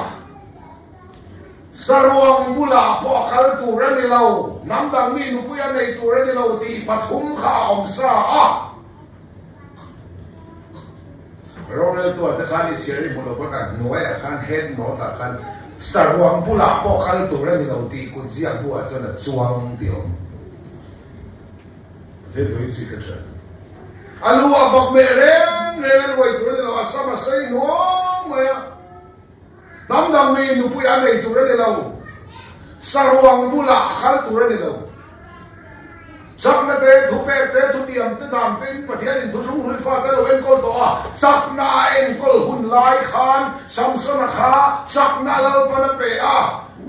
สรวงบุลาพอเขาตัวเรนเราน้ำดังมีนุพยาในตัวเรนเราตีปฐุมข้าอมสาเราเรียนตัวแต่ข้านี่เสียริบุลาพกันหน่วยข้าเฮ็ดหนอตาข้าสรวงบุลาพอเขาตัวเรนเราตีกุญแจบัวจนจวงเดียวเท่ตัวนี้ก็ใช่อาลัวบอกเมเรงไว้ตัวเรนเราอาสามาใส่หนัวมาน้ำดำมีนุพยาในตัวเรนเราสรวงบุลาข้าตัวเรนเราสักนาเตทุเปเตทุติยมเตดามเตนประเทศอินทุรุ่งหุ่นฟ้าเตเราเอ็นกอลตัวสักนาเอ็นกอลหุ่นลายขานสัมสนาขาสักนาเลปนเปอะ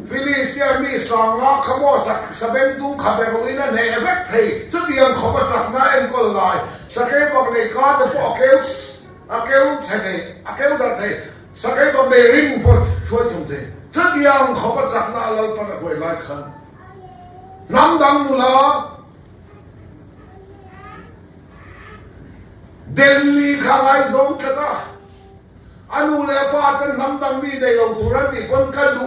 ฟิลิสเตียมีสองล้อขโมยสักสเปนตุงขับไปบริเวณเนเวกเทจุดยังขบสักนาเอ็นกอลลายสักเก็บอกในการจะพอเกลใช่ไหมเกลดัดเทสักบอกในริงพอช่วยจุดเทจุดยังขบสักนาเลปนเปลายขันน้ำดังมุลาเดลีข้างไอ้สงฆ์ก็อนุเลปาตันน้ำดังมีในเราตุรันติคนกันดู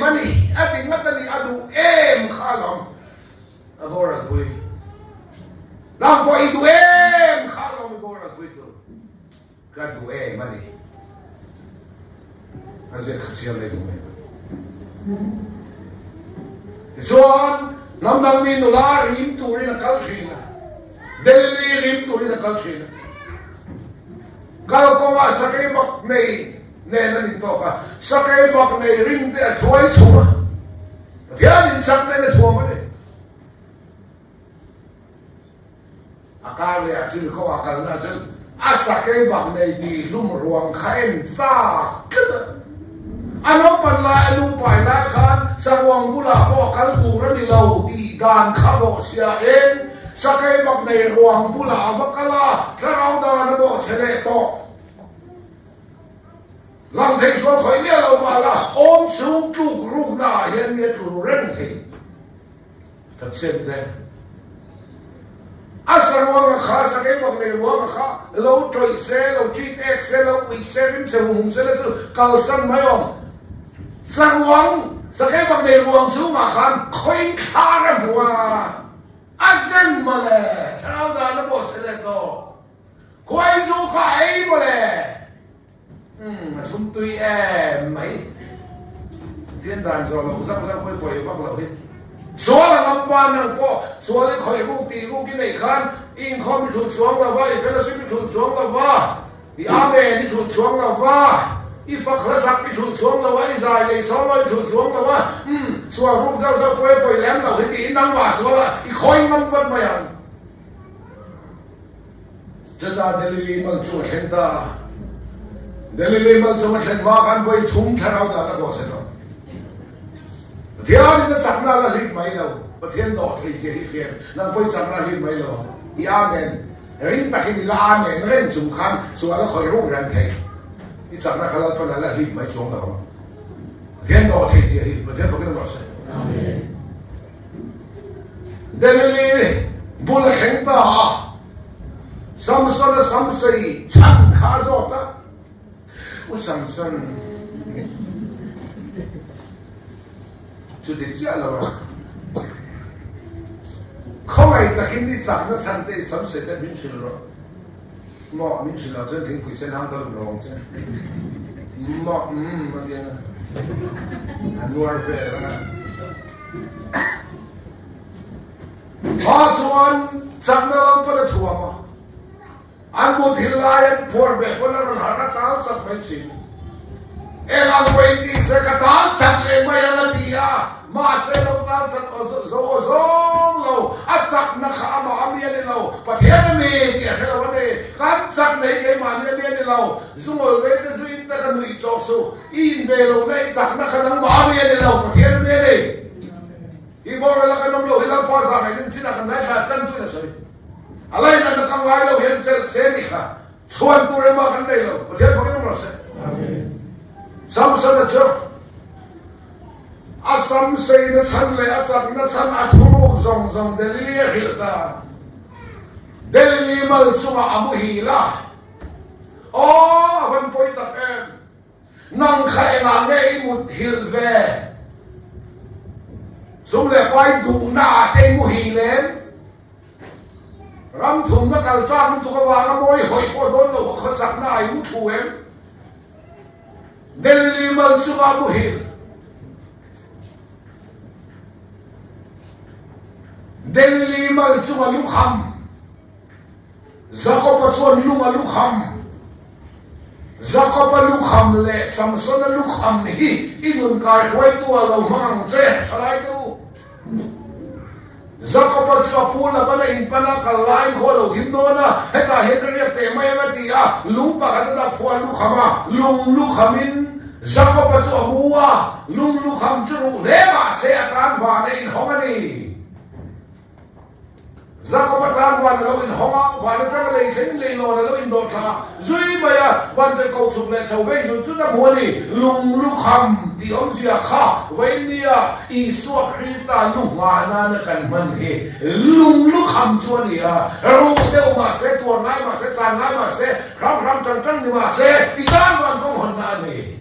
มันนี่อติมัตนี่อดูมข้าลำอโบราณปุยลำปอยดูมข้าลำอโบราณปุยตัวกันดูมันนี่อาจจะขัดเสียเลยดูไหมส่วนน้ำดังมีนุลาริมตุรินกัลชีนะเดลีริมตุรินกัลชีนะkalau kau sakai bak nei nanti tu apa sakai bak nei ring dia tuai semua dia ni sak nei tuai mana akal dia cuma kau akal na cuma sakai bak nei di lum ruang kain sah kita anu panla anu paila kan sarwang bula kau akal turun di laut di dan kau siain sakai bak nei ruang bula bakala terau dah nabo seleto lăng thấy số khỏi nghĩa là mà là ôm xuống trụ rụng nà hiện nghĩa trụ rừng thì thật xem thế asar wang khá sa cái bằng này wang khá lâu trời xe lâu chít ek xe lâu quỷ xe rim xe hùng xe là sự cao sân mấy ông sar wang sa cái bằng này wang xuống mà khán khơi khá ra mùa asen mà lệ sao ra nó bỏ xe lệ to quay dù khá ấy mà lệ mà chúng tôi mấy thiên đàng rồi là răng quay quay vắt lậu hết số là năm ba năm po số là khỏi vụ tỷ vụ cái này khan in không bị thụt xuống là vậy phải là suy bị thụt xuống là va thì ame bị thụt xuống là va y phật khởi sắc bị thụt xuống là vậy dài này sáu mươi thụt xuống là va số vụ răng quay quay lém là cái tỷ năng mà số là y khói ngâm vân mày ăn chân ta Delhi mà chuột hiện ta Delhi mà số mà hiện hóa kan với thùng thằng nào đã có sẽ rồi thiên nó chẳng là lít mấy đâu và thiên đỏ thì chỉ hiện là với chẳng là lít mấy đâu thì amen riêng ta khi là amen riêng chúng khăn số là khỏi rút ra thế thì chẳng là khá là lít mấy chúng đâu thiên đỏ thì chỉ hiện và thiên có cái đó sẽ Delhi bula khen ta Samson samsai chan khá rõ ta ủa Samson chủ tịch chia là không ai ta khi đi chặt nó sang đây sắm sửa cho mình chịu rồi mọ mình chịu là chân thỉnh quỷ sen hàng tao lòng chứ mọ mà tiền anh nuôi về rồi họ chuan chặt nó bắt đầu thua mà anh muốn thì lại anh phun về con nó hả nó tao chặt mấy chuyện em ăn quay đi sẽ cả tao chặt lên mấy anh đi à mà sẽ đâu tao chặt ở zo lâu ăn chặt nó khá mà ăn miếng đi lâu và thế nó mì thì cái là vấn đề cắt chặt lấy cái mà miếng đi lâu dùng một cái duy ta cần nuôi cho số in về lâu này chặt nó khả năng mà miếng đi lâu và thế nó miếng đi thì bao là cái nông lâu thì làm phá sản này nên xin là cần phải chặt chân tôi là sao alai na nó căng lại lâu hiện sẽ đi cả xuân tôi mà cần đây lâu và thế phải nó sẽ Samson là chưa Asam say na chan le achak na chan athuruk zong zong delili hilta delili mal chunga amu hila o van poi tak em nang khai nga nge mut hil ve sum le pai du na te mu hilen ram thum na kal cham tu ka wa na moi hoi po don lo kho sak na ai mu thu em delili mal chunga amu hil Delili mal chunga lukham Zakopa chuan lunga lukham Zakopa lukham le Samson lukham hi inun kai khwai tu lo mang che thalai tu Zakopa chua pula bana in pana kalai kho lo thim do na heta hetria te mai ma ti a lung pa ka da phua lukhama lung lukhamin Zakopa chua buwa lung lukham chu le ma se atan va ne in hongani Zakopatan wan lo in honga wan ta le thing le no lo in do tha zui ma ya wan te ko chu le chau ve chu na mo ni lung lu kham ti on sia kha ve nia Isu Krista lu ma na kan man he lung lu kham chu ni ya ru de ma se tu ngai ma se chan ngai ma se kham chang chang ni ma se ti dan wan ko hon na ni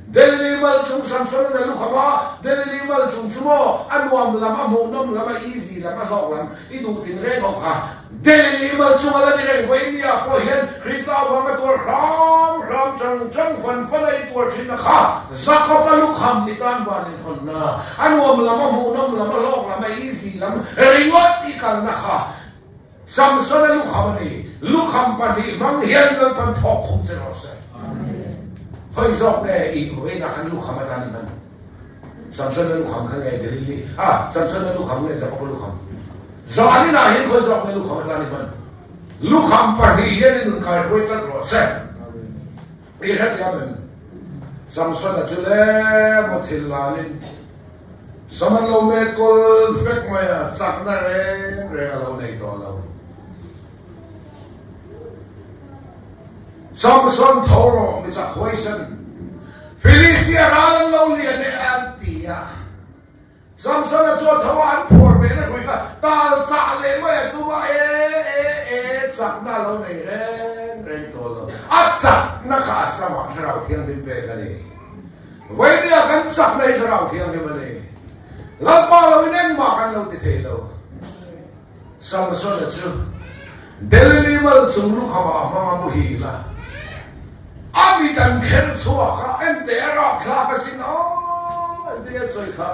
Delili mal chung Samson na lukhama delili mal chung chumo anwam lama monam lama easy lama hoklam idu tin re hokha delili mal chung ala ni reng wei nia po hian Krista wa ma tur kham chang fan ai tur thin na kha Zakopa lukham ni tan wa ni hon na anwam lama monam lama lok lama easy lama ringot ikal na kha Samson na lukhama ni lukham pa ni mang hian lal pan thok khum che ro se Hoi zok ne i ko na kan lu kham ta ni man Samson lu kham khan ngai delili Samson lu kham ngai Zakopa lu kham zani na hin ko zok ne lu kham ta ni man lu kham pa ni yen nun kai hoi ta ro se i hat ya ben Samson chule mo thil la lin saman lo me ko fek ma ya sak na re lo nei to lo Samson thoro mi cha khoi san Philistia ran lo lian ne antia Samson a cho thawa an phor be na khoi ka tal cha le ma tu ba chak na lo nei ren to lo a chak na kha sama thrau thiang bin pe ka ni wei dia kan chak nei thrau thiang ni ma ni la pa lo nen ma kan lo ti the lo Samson a chu delili mal chung lu khama ma mu hi la Ami dan khen chua kha ente ra kha ka sin ente soi kha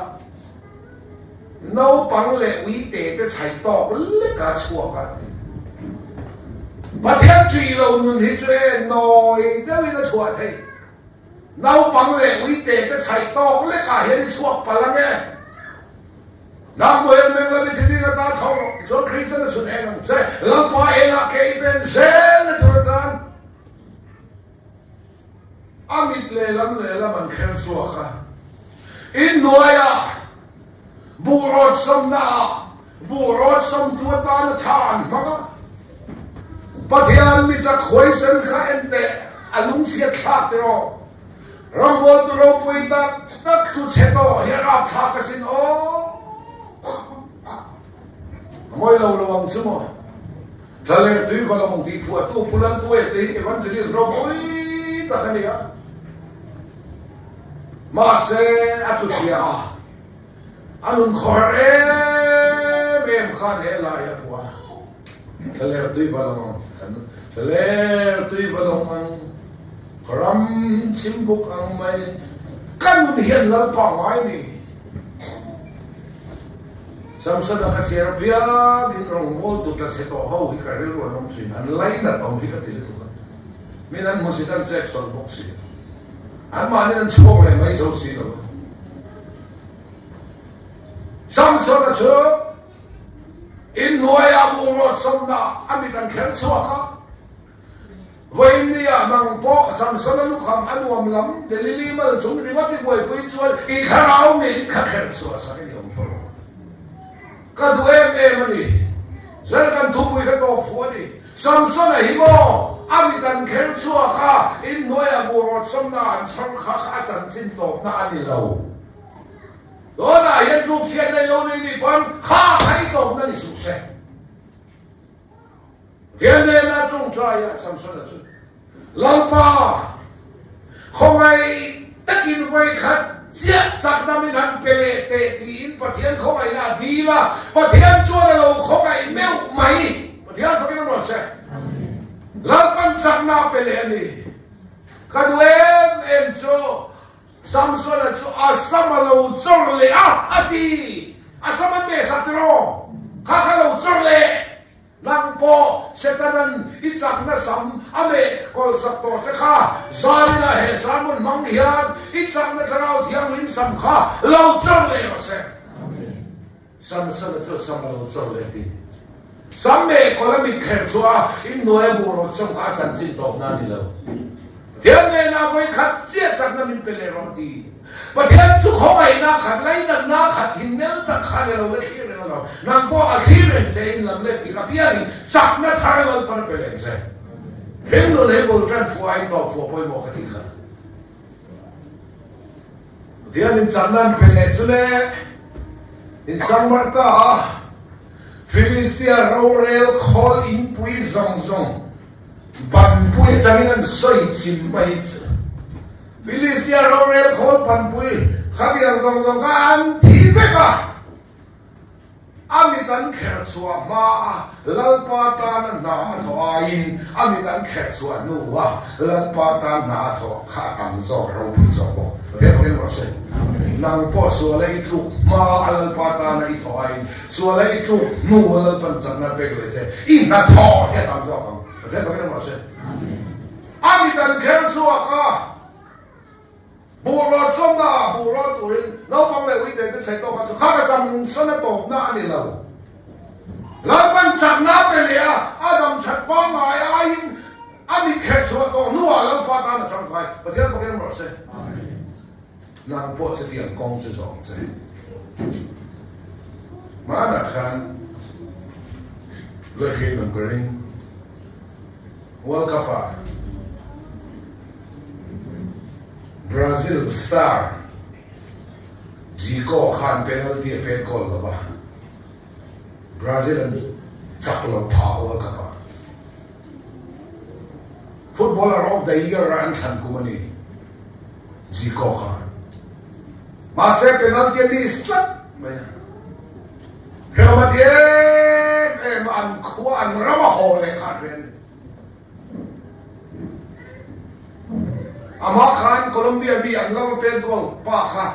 no pang le wi te te chai to le ka chua kha ba thiam chi lo nun hi chue noi de wi na chua thei no pang le wi te te chai to le ka he ni chua pa la me na mo el meng la bi thi ga ta thong so Christian sun en se la pa ena ke ben sel tu tan Amit le lam an khen chua kha in noya burot som tu ta na than ma pathian mi cha khoi san kha ente alung sia kha te ro rambot ro pui ta tak tu che to ya ra kha ka sin moi lo ang sumo thale tu ko lo ti pu tu pulan tu e te evangelist ro pui ta khania Mase atusia อันนั้นขอเอ็มข้าเฮลายกว่าทะเลตุยบาลงทะเลตุยบาลงอังครัมชิมบุกอังไม่กันเห็นแล้วป่าวไว้นี่สามสัปดาห์เสียเพียกินรองวอลตุตัดเสร็จเขาหิการเรื่องน้องชินอันไล่หน้าต้องหิการติดตัวมีนั้นมุสิตันเจ็กสอนบอกสิอันมาเนี่ยนั้นช่วงเลยไม่รู้สิแล้วสามสัปดาห์เชื่ออินหัวยาบูรอดสมนาอามิตันเขียนสวะค่ะวันนี้นังพ่อสามสัปดาห์ลูกคำอันวมลำเดลิลีมาจุ่มริวัตที่ป่วยป่วยชวนอีกคราวนี้ข้าเขียนสวะสักนิดองฟอร์ก็ดูมันนี่เจ้ากันทุบไปก็ต้องฟัวนี่สามสัปดาห์ฮิโมอามิตันเขียนสวะค่ะอินหัวยาบูรอดสมนาอันสังขารอาจารย์จินโตน่าอันนี้เราโดนอะไรลูกเสียในโลกนี้พันข้าให้ตกนั่นสุดเสียเทียนเนน่าจงใจสามสัปดาห์老爸คงไอ้ตะกินไว้ขัดเสียจากนั้นไม่ทันเปรตเตะตีนปะเทียนเขาไอ้น่าดีละปะเทียนชั่วเราคงไอ้แมวไหมปะเทียนเขาไม่รู้สึกแล้วปัญจักนาเปรตนี่ก็ดูชั่วสามส่วนชั่วอาสมาเราจงเลยอดีอาสมาเมสัตโรข้าเราจงเลยนังโปเสตันอิจักนัสัมอเมกอลสัตโตเสข้าซาลินาเฮสามุนมังฮิยันอิจักนัทเราที่ยังหินสัมข้าเราจงเลยมาเสสัมสันจะสัมเราจงเลยดีสัมเมกอลมิเขชัวอินโนเอบูรสมข้าสันจินตกนานี่เราเทียนเนนาไว้ขัดเสียจากนั้นมิเป็นเลรอดีประเทศสุขไม่น่าขัดไล่นั่นน่าขัดหินเนื้อตะขาเเราเลี้ยงเรานั่งพออาคีเรนเซนลำเล็กที่กับยันสักนัดทาร์เราพันเป็นเซนเห็นดูเลยบุตรฟัวอินต่อฟัวไปบอกที่ขัดเดี๋ยวนิสันนั้นเป็นเลสุเล่นิสันมาร์ตาฟิลิสเตียโรเรลคอลอินปุยซงซงบันปุยตั้งนั้นสวยจิมไม่ฟิลิสเตียโรเรลโคลปันปุยขับยังทรงกันที่เฟกะอามิตันแขกสวมาลลปาตานนาทออินอามิตันแขกสวนัวลลปาตานนาทอข้าอังโซเราพิจารณาเดี๋ยวเรียนว่าเช่นนางพ่อสวเลยทุกมาลลปาตานอิทออินสวเลยทุกนัวลลปันจันนาเบกเลยเช่อินนาทอเดี๋ยวอังโซฟังเดี๋ยวเรียนว่าเช่นอามิตันแขกสวก้าบูรอดสมนาบูรอดตัวเองเราฟังเลยวิเดนจะใช้ตัวมาสุข้าก็สั่งสนตบหน้านี่เราแล้วมันสั่งน้าไปเลยอาดัมฉัดป้องไงอายินอามิเขตชัวตัวนัวแล้วฟ้าตาหน้าจังไฟประเทศเขาเรียกว่าเซ่นางพ่อจะเตียงกองจะสองเซ่มาหนักขันเลยเห็นมันกระดิ่งวัลกับปะBrazil star Zico Khan penalty pen call la ba Brazil chaklo power ka ba Footballer of the year ran than kumani Zico Khan Mase penalty ni slap maya Kamatie an kwan rama hole ka fen Ama Khan Colombia bi ang lama pen gol pa ka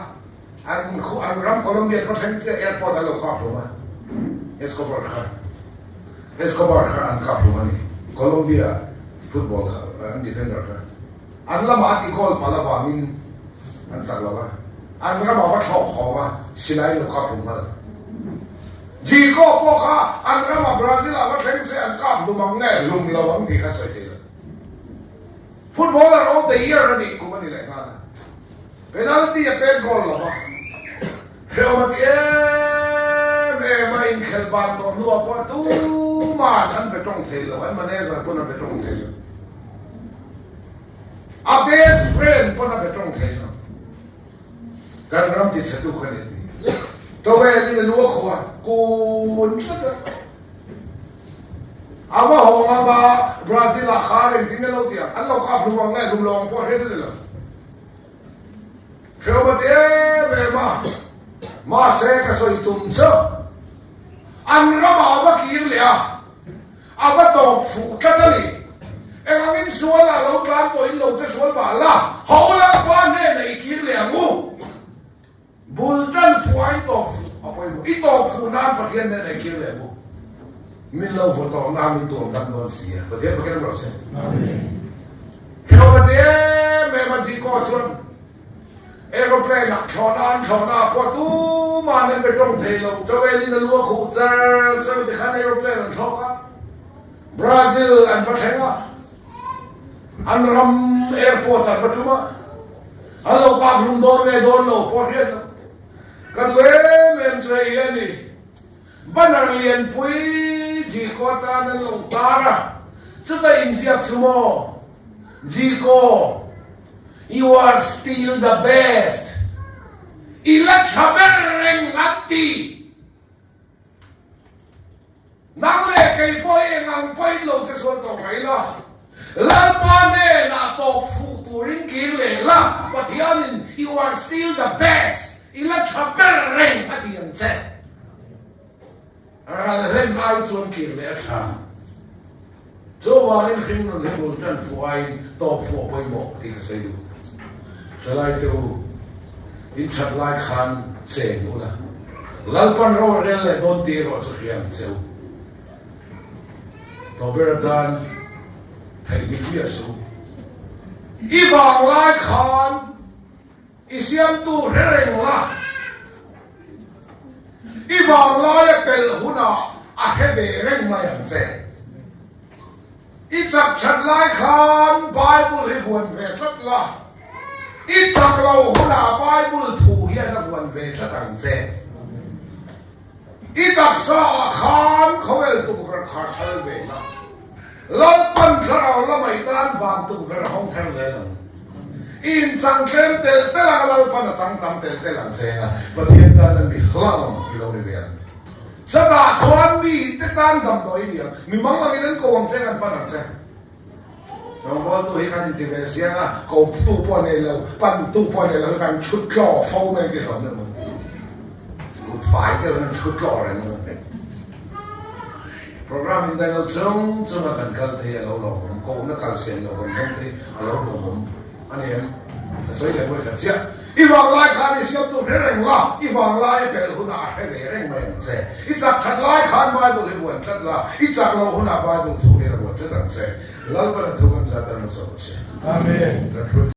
ang ram Colombia ko sa airport alo ka po ma Escobar Khan ka po ni Colombia football ka ang defender ka ang lama ati gol pala ba min ang saglawa ang ram ba thok kho ba silai lo ka po ma Zico po ka ang ram Brazil aba theng se ang ka lumang ngai lum lawang ti ka soi Footballer of the year na di ko manila nga. Penalty ya pen goal la ba. Kaya mati main khelban to nuwa po tu ma than betong thel la maneza po na betong thel. A best friend po na betong thel. Kan ram ti chatu ko ni. To we li nuwa ko kun chata. Ama ho nga ba Brazil a kharing tin lo tia an lo ka phung ngai lum long po he de la Kheo ba te be ma mà sẽ cái soi tùm chớ anh ra mà bắt kiếm liền à bắt đầu phụ cái đấy em ăn in suốt là lâu cán tôi in lâu cho suốt bà là hậu là quan hệ này kiếm liền ngu buồn chân phụ anh tổ phụ ít tổ phụ nam phát hiện này kiếm liền ngu mình lâu phụ tổ nam mình tổ nam non xì à, phát hiện phát hiện nó xem hiểu cái gì mẹ mình chỉ có chuyện aeroplane nặng thọ na qua tu mà nên bị trong thế lâu cho về đi là lúa khủ cha cho về khán aeroplane nặng thọ cả Brazil anh bắt thấy à anh ram airport anh bắt chuma anh lâu qua vùng đồn lâu port hết cái đấy mình chơi cái này ban đầu liền pui chỉ có ta nên lâu ta ra chứ ta in siap semua jiko you are still the best. Ilat sabereng ati. Nang le kay poi ngang poi lo sa suan to kay la. Lalpa ne na to futuring kile la. Patianin you are still the best. Ilat sabereng ati ang se. Arahen ay suan kile at ha. So warin khing no le tan fuai to fu poi mo ti ka sayu. Salai tu in chat lai khan se nu la lalpan ro rel le don ti ro so khiam cheu to beradan thai ni ti asu I bang lai khan isiam tu hereng la I bang lai pel huna a hebe reng mai ang se I chak chat lai khan bible hi huan ve chat la ít sắc lâu huna Bible thủ hiện là phần về cho đảng xe ít đặc sa khan không phải tụ vật khát hơi về là lâu pan khao là mấy tan vàng tụ vật không theo về là in sang kem tel tel là lâu pan là sang tam tel tel làm xe là và hiện tại là bị lăng bị lâu đi về sa đã chuẩn bị tất tan đầm đôi đi mình mong là cái đến cầu xeกันpan làm xe trong đó tôi thấy cái gì về xe à, cầu tu quan này là ban tu quan này là cái chút cỏ phong này cái thằng này mà, cũng phải cái là chút cỏ này mà. Program hiện tại nó trong mà cần cần thì lâu lâu cũng nó cần xem lâu không thì lâu lâu anh em所以你會咁知啊？一放拉看你小都黑人啦，一放拉一邊好拿黑人咪唔知，一集睇拉看買部你換質啦，一集老好拿買部土你換質唔知，老闆嘅土咁就等我做事。阿門。